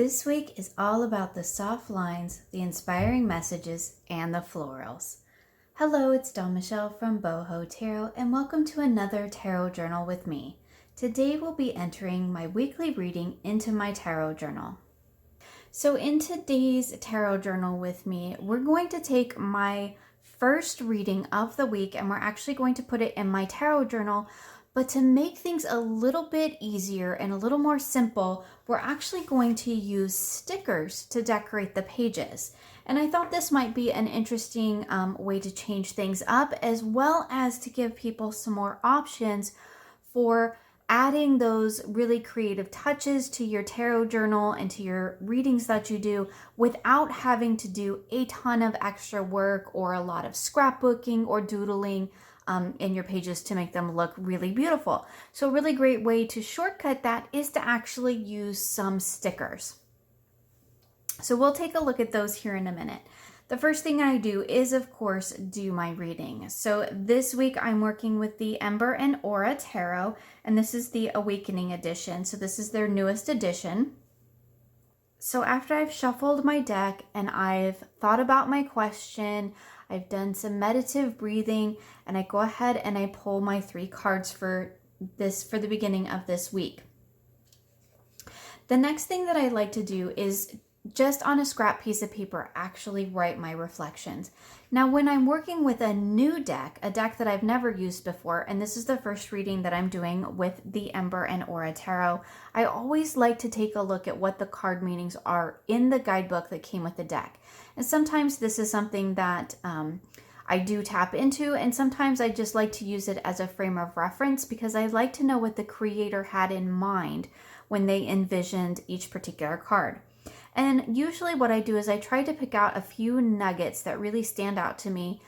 This week is all about the soft lines, the inspiring messages, and the florals. Hello, it's Dawn Michelle from Boho Tarot, and welcome to another tarot journal with me. Today we'll be entering my weekly reading into my tarot journal. So in today's tarot journal with me, we're going to take my first reading of the week and we're actually going to put it in my tarot journal. But to make things a little bit easier and a little more simple, we're actually going to use stickers to decorate the pages. And I thought this might be an interesting way to change things up, as well as to give people some more options for adding those really creative touches to your tarot journal and to your readings that you do without having to do a ton of extra work or a lot of scrapbooking or doodling in your pages to make them look really beautiful. So a really great way to shortcut that is to actually use some stickers. So we'll take a look at those here in a minute. The first thing I do is, of course, do my reading. So this week I'm working with the Ember and Aura Tarot, and this is the Awakening edition. So this is their newest edition. So after I've shuffled my deck and I've thought about my question, I've done some meditative breathing, and I go ahead and I pull my 3 cards for the beginning of this week. The next thing that I like to do is just on a scrap piece of paper actually write my reflections. Now when I'm working with a new deck, a deck that I've never used before, and this is the first reading that I'm doing with the Ember and Aura Tarot, I always like to take a look at what the card meanings are in the guidebook that came with the deck. And sometimes this is something that I do tap into, and sometimes I just like to use it as a frame of reference because I like to know what the creator had in mind when they envisioned each particular card. And usually what I do is I try to pick out a few nuggets that really stand out to me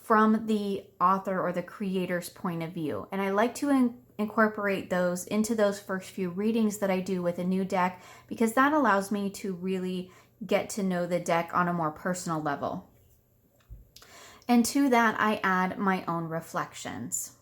from the author or the creator's point of view. And I like to incorporate those into those first few readings that I do with a new deck, because that allows me to really get to know the deck on a more personal level. And to that, I add my own reflections.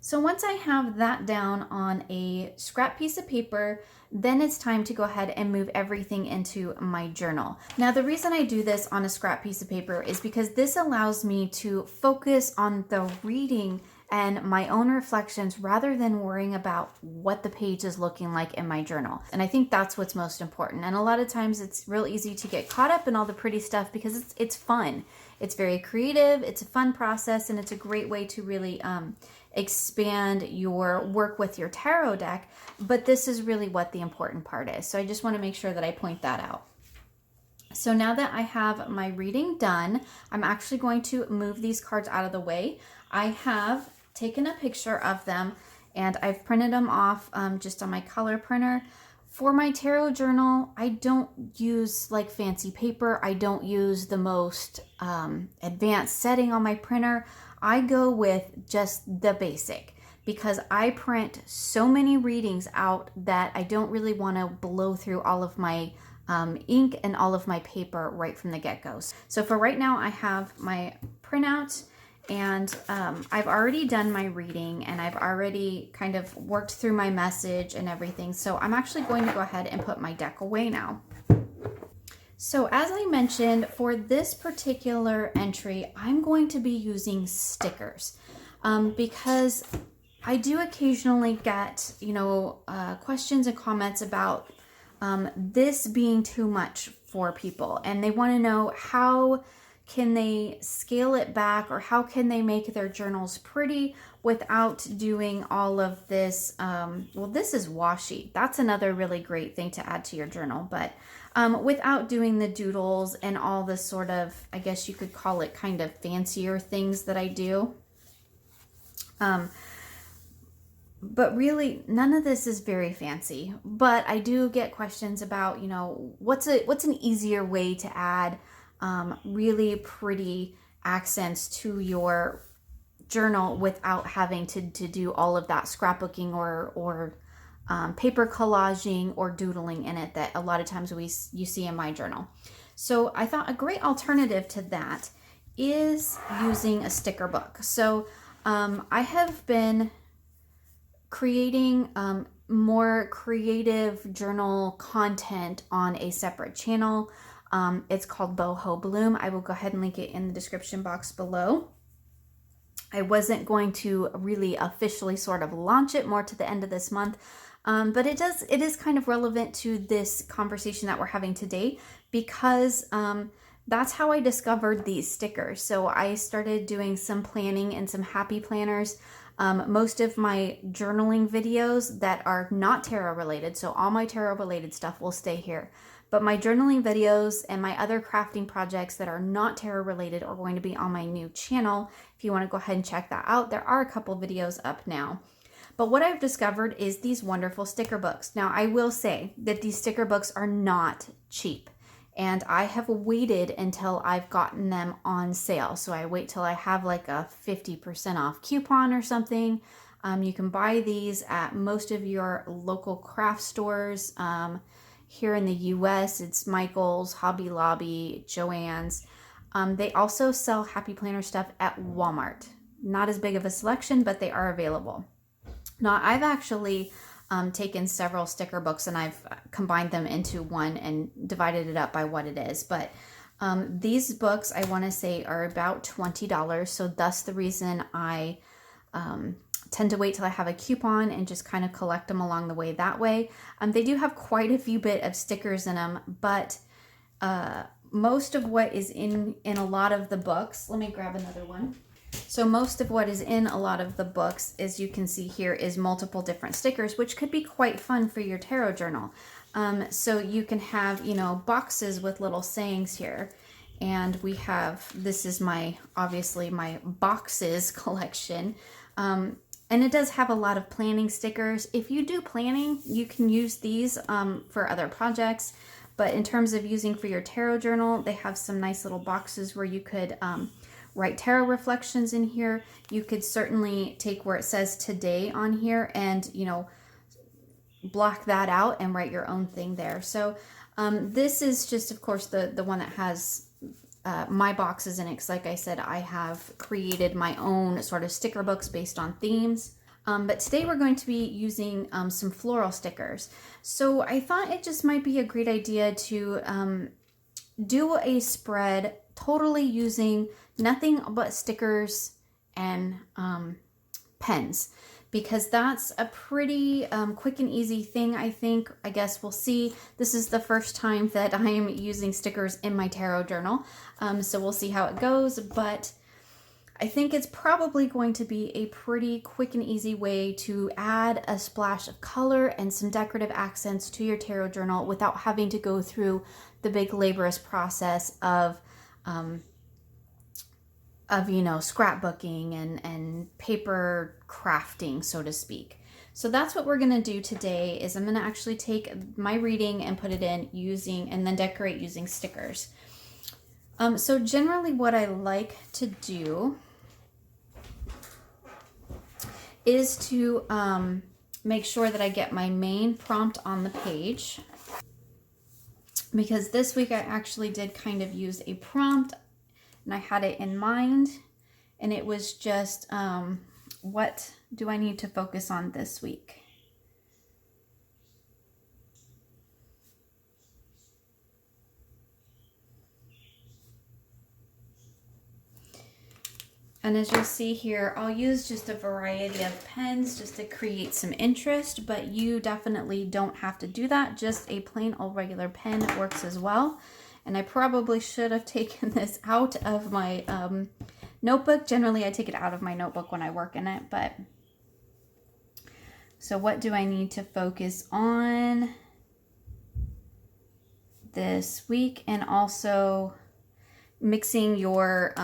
So once I have that down on a scrap piece of paper, then it's time to go ahead and move everything into my journal. Now, the reason I do this on a scrap piece of paper is because this allows me to focus on the reading and my own reflections rather than worrying about what the page is looking like in my journal. And I think that's what's most important. And a lot of times it's real easy to get caught up in all the pretty stuff because it's fun. It's very creative, it's a fun process, and it's a great way to really expand your work with your tarot deck. But this is really what the important part is. So I just want to make sure that I point that out. So now that I have my reading done, I'm actually going to move these cards out of the way. I have taken a picture of them and I've printed them off just on my color printer. For my tarot journal, I don't use like fancy paper. I don't use the most advanced setting on my printer. I go with just the basic because I print so many readings out that I don't really want to blow through all of my ink and all of my paper right from the get-go. So for right now, I have my printout, and I've already done my reading and I've already kind of worked through my message and everything. So I'm actually going to go ahead and put my deck away now. So as I mentioned, for this particular entry, I'm going to be using stickers because I do occasionally get, questions and comments about this being too much for people, and they want to know how can they scale it back, or how can they make their journals pretty without doing all of this. Well, this is washi. That's another really great thing to add to your journal, but without doing the doodles and all the sort of, I guess you could call it kind of fancier things that I do. But really, none of this is very fancy. But I do get questions about, what's an easier way to add really pretty accents to your journal without having to do all of that scrapbooking or paper collaging or doodling in it that a lot of times you see in my journal. So I thought a great alternative to that is using a sticker book. So I have been creating more creative journal content on a separate channel. It's called Boho Bloom. I will go ahead and link it in the description box below. I wasn't going to really officially sort of launch it more to the end of this month, but it is kind of relevant to this conversation that we're having today, because that's how I discovered these stickers. So I started doing some planning and some happy planners. Most of my journaling videos that are not tarot related, so all my tarot related stuff will stay here. But my journaling videos and my other crafting projects that are not tarot related are going to be on my new channel. If you want to go ahead and check that out, there are a couple videos up now. But what I've discovered is these wonderful sticker books. Now, I will say that these sticker books are not cheap, and I have waited until I've gotten them on sale. So I wait till I have like a 50% off coupon or something. You can buy these at most of your local craft stores. Here in the US, it's Michael's, Hobby Lobby, Joann's. They also sell Happy Planner stuff at Walmart. Not as big of a selection, but they are available. Now, I've actually taken several sticker books and I've combined them into one and divided it up by what it is. But these books, I want to say, are about $20. So thus the reason I tend to wait till I have a coupon and just kind of collect them along the way that way. They do have quite a few bit of stickers in them, but most of what is in a lot of the books, let me grab another one. So most of what is in a lot of the books, as you can see here, is multiple different stickers, which could be quite fun for your tarot journal. So you can have, you know, boxes with little sayings here. And we have, this is obviously my boxes collection. And it does have a lot of planning stickers. If you do planning, you can use these for other projects. But in terms of using for your tarot journal, they have some nice little boxes where you could write tarot reflections in here. You could certainly take where it says today on here and, you know, block that out and write your own thing there. So this is just, of course, the one that has my boxes in it, because like I said, I have created my own sort of sticker books based on themes. But today we're going to be using some floral stickers. So I thought it just might be a great idea to do a spread totally using nothing but stickers and pens, because that's a pretty quick and easy thing, I think. I guess we'll see. This is the first time that I am using stickers in my tarot journal, so we'll see how it goes, but I think it's probably going to be a pretty quick and easy way to add a splash of color and some decorative accents to your tarot journal without having to go through the big laborious process of you know, scrapbooking and paper crafting, so to speak. So that's what we're going to do today. Is I'm going to actually take my reading and put it in using, and then decorate using stickers. So generally what I like to do is to make sure that I get my main prompt on the page, because this week I actually did kind of use a prompt and I had it in mind, and it was just what do I need to focus on this week? And as you'll see here, I'll use just a variety of pens just to create some interest, but you definitely don't have to do that. Just a plain old regular pen works as well. And I probably should have taken this out of my notebook. Generally, I take it out of my notebook when I work in it, but so what do I need to focus on this week? And also mixing your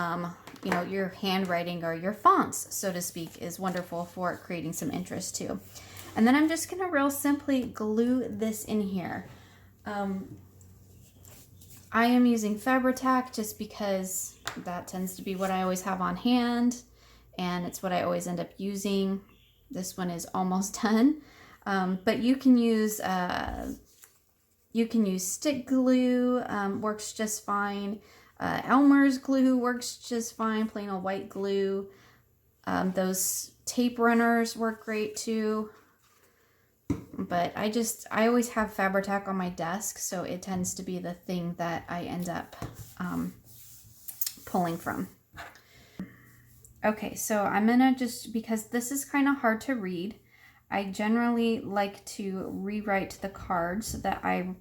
you know, your handwriting or your fonts, so to speak, is wonderful for creating some interest too. And then I'm just gonna real simply glue this in here. I am using Fabri-Tac just because that tends to be what I always have on hand, and it's what I always end up using. This one is almost done, but you can use stick glue, works just fine. Elmer's glue works just fine, plain old white glue. Those tape runners work great too. but I always have Fabri-Tac on my desk, so it tends to be the thing that I end up pulling from. Okay, so I'm gonna just, because this is kind of hard to read, I generally like to rewrite the cards that I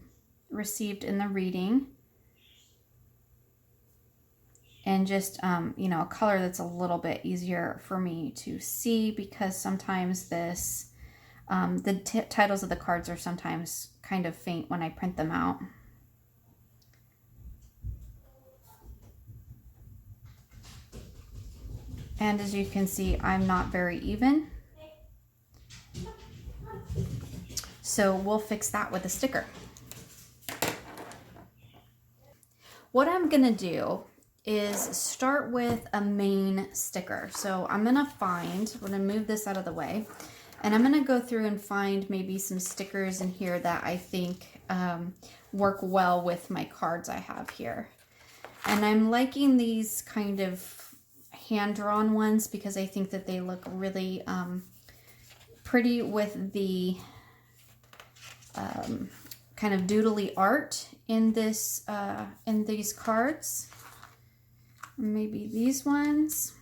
received in the reading, and just, you know, a color that's a little bit easier for me to see, because sometimes this, the titles of the cards are sometimes kind of faint when I print them out. And as you can see, I'm not very even. So we'll fix that with a sticker. What I'm gonna do is start with a main sticker. So I'm gonna move this out of the way, and I'm gonna go through and find maybe some stickers in here that I think work well with my cards I have here. And I'm liking these kind of hand-drawn ones because I think that they look really pretty with the kind of doodly art in this in these cards. Maybe these ones.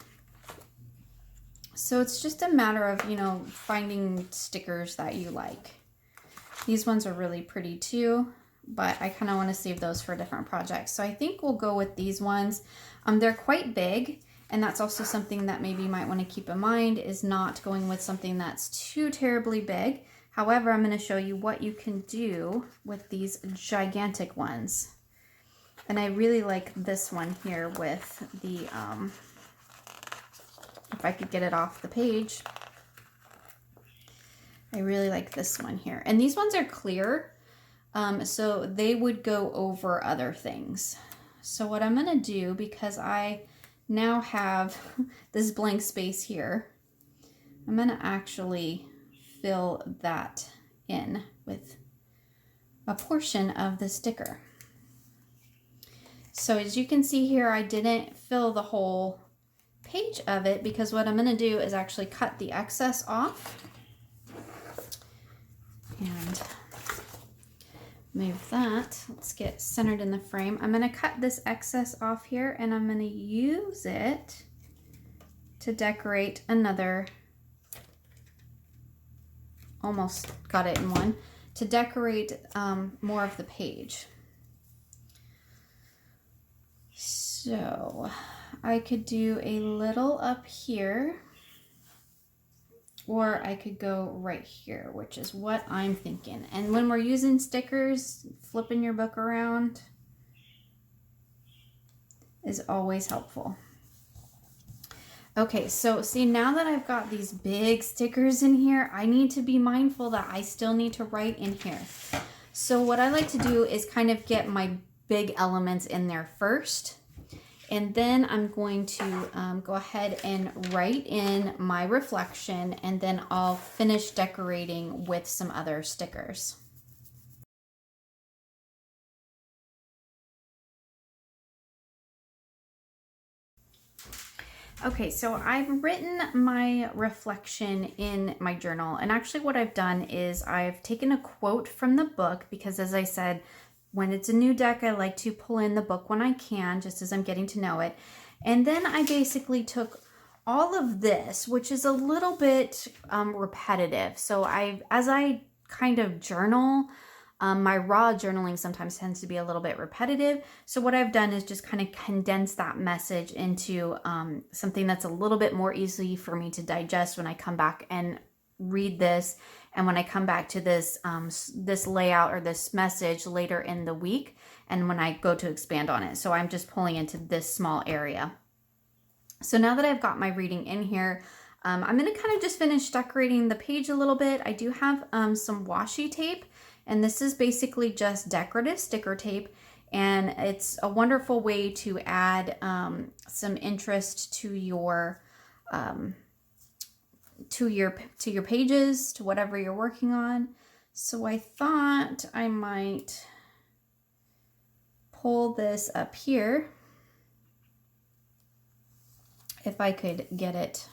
So it's just a matter of, you know, finding stickers that you like. These ones are really pretty too, but I kind of want to save those for different projects. So I think we'll go with these ones. They're quite big, and that's also something that maybe you might want to keep in mind, is not going with something that's too terribly big. However, I'm going to show you what you can do with these gigantic ones. And I really like this one here with the, if I could get it off the page, I really like this one here. And these ones are clear, so they would go over other things. So what I'm going to do, because I now have this blank space here, I'm going to actually fill that in with a portion of the sticker. So as you can see here, I didn't fill the whole page of it, because what I'm going to do is actually cut the excess off and move that. Let's get centered in the frame. I'm going to cut this excess off here, and I'm going to use it to decorate another, almost got it in one, to decorate more of the page. So I could do a little up here, or I could go right here, which is what I'm thinking. And when we're using stickers, flipping your book around is always helpful. Okay, so see, now that I've got these big stickers in here, I need to be mindful that I still need to write in here. So what I like to do is kind of get my big elements in there first. And then I'm going to go ahead and write in my reflection, and then I'll finish decorating with some other stickers. Okay, so I've written my reflection in my journal, and actually what I've done is I've taken a quote from the book, because as I said, when it's a new deck, I like to pull in the book when I can, just as I'm getting to know it. And then I basically took all of this, which is a little bit repetitive. So as I kind of journal, my raw journaling sometimes tends to be a little bit repetitive. So what I've done is just kind of condense that message into something that's a little bit more easy for me to digest when I come back and read this, and when I come back to this this layout or this message later in the week, and when I go to expand on it. So I'm just pulling into this small area. So now that I've got my reading in here, I'm going to kind of just finish decorating the page a little bit. I do have some washi tape, and this is basically just decorative sticker tape, and it's a wonderful way to add some interest to your pages, to whatever you're working on. So I thought I might pull this up here, if I could get it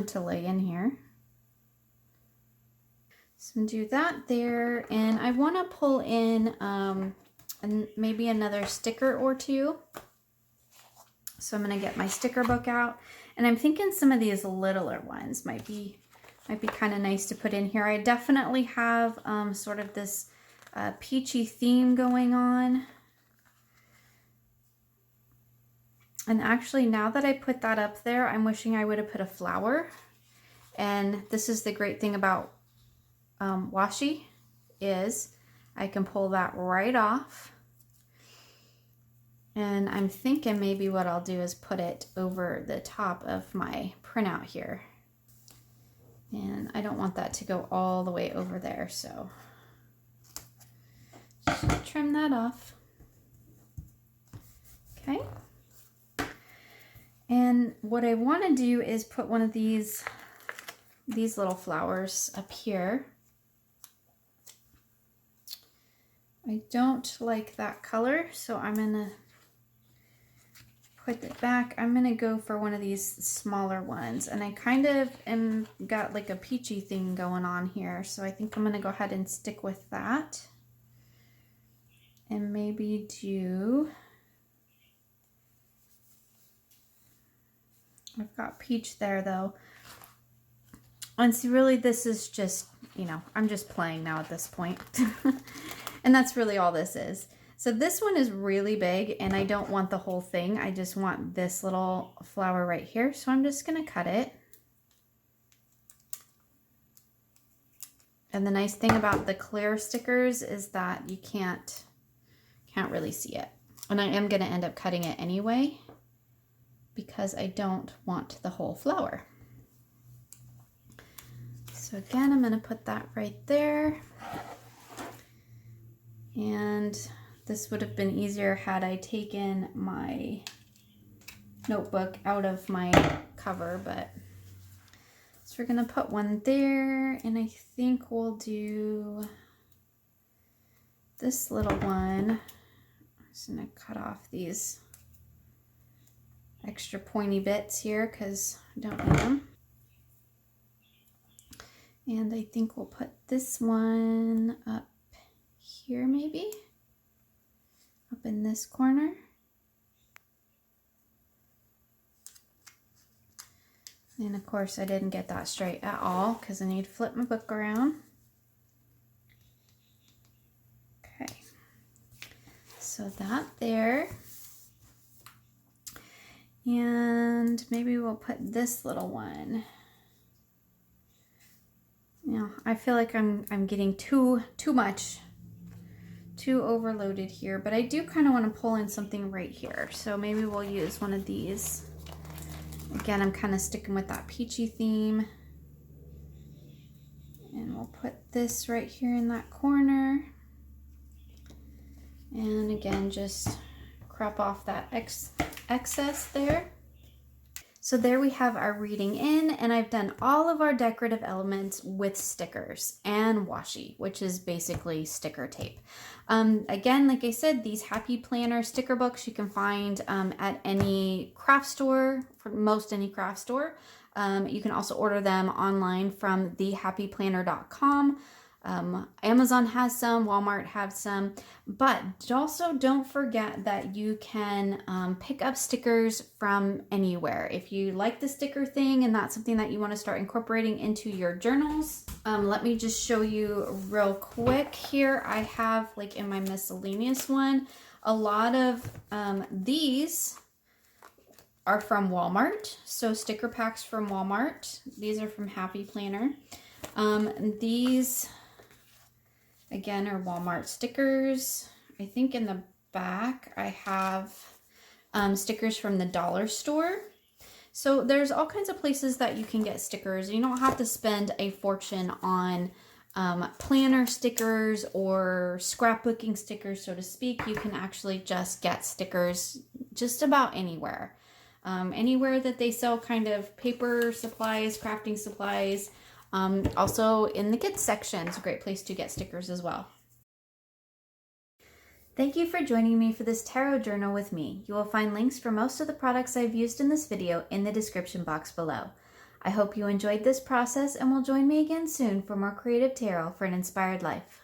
to lay in here. So do that there, and I want to pull in maybe another sticker or two. So I'm going to get my sticker book out, and I'm thinking some of these littler ones might be kind of nice to put in here. I definitely have sort of this peachy theme going on. And actually, now that I put that up there, I'm wishing I would have put a flower. And this is the great thing about washi, is I can pull that right off. And I'm thinking maybe what I'll do is put it over the top of my printout here. And I don't want that to go all the way over there, so just trim that off. Okay. And what I want to do is put one of these little flowers up here. I don't like that color, so I'm gonna put it back. I'm gonna go for one of these smaller ones, and I kind of got like a peachy thing going on here, so I think I'm gonna go ahead and stick with that, and maybe do, I've got peach there though, and see, really this is just, you know, I'm just playing now at this point. And that's really all this is. So this one is really big, and I don't want the whole thing. I just want this little flower right here. So I'm just gonna cut it. And the nice thing about the clear stickers is that you can't really see it. And I am gonna end up cutting it anyway, because I don't want the whole flower. So again, I'm gonna put that right there. And this would have been easier had I taken my notebook out of my cover, but so we're gonna put one there, and I think we'll do this little one. I'm just gonna cut off these extra pointy bits here because I don't need them. And I think we'll put this one up here, maybe up in this corner. And of course I didn't get that straight at all because I need to flip my book around. Okay, so that there. And maybe we'll put this little one. Now I feel like I'm getting too overloaded here, but I do kind of want to pull in something right here. So maybe we'll use one of these. Again, I'm kind of sticking with that peachy theme. And we'll put this right here in that corner. And again, just crop off that excess there. So there we have our reading in, and I've done all of our decorative elements with stickers and washi, which is basically sticker tape. Again, like I said, these Happy Planner sticker books you can find at any craft store, for most any craft store. You can also order them online from thehappyplanner.com. Amazon has some, Walmart has some, but also don't forget that you can pick up stickers from anywhere. If you like the sticker thing and that's something that you want to start incorporating into your journals, let me just show you real quick here. I have, like in my miscellaneous one, a lot of these are from Walmart. So sticker packs from Walmart. These are from Happy Planner. These again are Walmart stickers. I think in the back I have stickers from the dollar store. So there's all kinds of places that you can get stickers. You don't have to spend a fortune on planner stickers or scrapbooking stickers, so to speak. You can actually just get stickers just about anywhere. Anywhere that they sell kind of paper supplies, crafting supplies. Also in the kids section, it's a great place to get stickers as well. Thank you for joining me for this tarot journal with me. You will find links for most of the products I've used in this video in the description box below. I hope you enjoyed this process and will join me again soon for more creative tarot for an inspired life.